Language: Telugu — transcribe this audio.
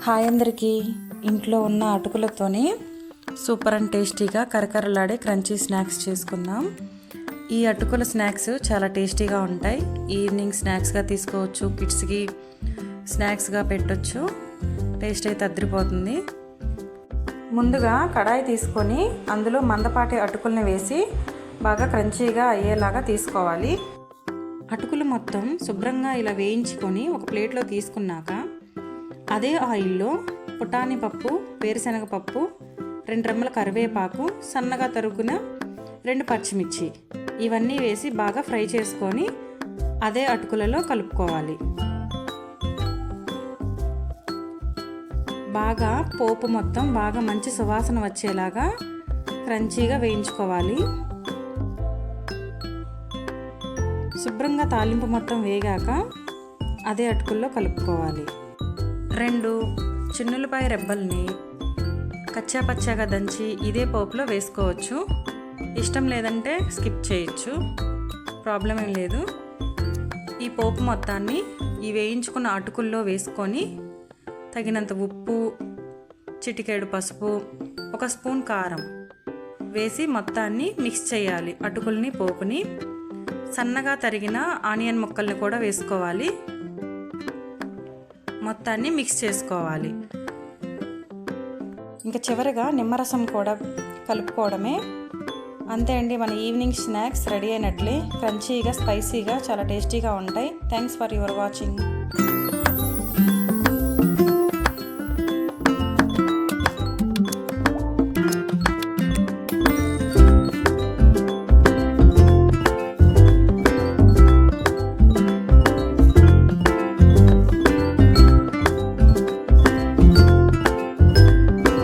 హాయ్ అందరికీ. ఇంట్లో ఉన్న అటుకులతోని సూపర్ అండ్ టేస్టీగా కరకరలాడే క్రంచీ స్నాక్స్ చేసుకుందాం. ఈ అటుకుల స్నాక్స్ చాలా టేస్టీగా ఉంటాయి. ఈవినింగ్ స్నాక్స్గా తీసుకోవచ్చు, కిడ్స్కి స్నాక్స్గా పెట్టొచ్చు. టేస్ట్ అయితే అదిరిపోతుంది. ముందుగా కడాయి తీసుకొని అందులో మందపాటి అటుకుల్ని వేసి బాగా క్రంచీగా అయ్యేలాగా తీసుకోవాలి. అటుకులు మొత్తం శుభ్రంగా ఇలా వేయించుకొని ఒక ప్లేట్లో తీసుకున్నాక అదే ఆయిల్లో పుటాని పప్పు, వేరుశనగ పప్పు, 2 రెమ్మల కరివేపాకు, సన్నగా తరుగున 2 పచ్చిమిర్చి ఇవన్నీ వేసి బాగా ఫ్రై చేసుకొని అదే అటుకులలో కలుపుకోవాలి. బాగా పోపు మొత్తం బాగా మంచి సువాసన వచ్చేలాగా క్రంచీగా వేయించుకోవాలి. శుభ్రంగా తాలింపు మొత్తం వేగాక అదే అటుకుల్లో కలుపుకోవాలి. 2 చిన్నులపాయ రెబ్బల్ని కచ్చాపచ్చాగా దంచి ఇదే పోపులో వేసుకోవచ్చు. ఇష్టం లేదంటే స్కిప్ చేయొచ్చు, ప్రాబ్లం ఏం లేదు. ఈ పోపు మొత్తాన్ని ఈ వేయించుకున్న అటుకుల్లో వేసుకొని తగినంత ఉప్పు, చిటికెడు పసుపు, 1 స్పూన్ కారం వేసి మొత్తాన్ని మిక్స్ చేయాలి. అటుకుల్ని, పోపుని, సన్నగా తరిగిన ఆనియన్ ముక్కల్ని కూడా వేసుకోవాలి. మొత్తాన్ని మిక్స్ చేసుకోవాలి. ఇంకా చివరిగా నిమ్మరసం కూడా కలుపుకోవడమే. అంతే అండి, మన ఈవినింగ్ స్నాక్స్ రెడీ అయినట్లే. క్రంచీగా, స్పైసీగా, చాలా టేస్టీగా ఉంటాయి. Thanks for your watching.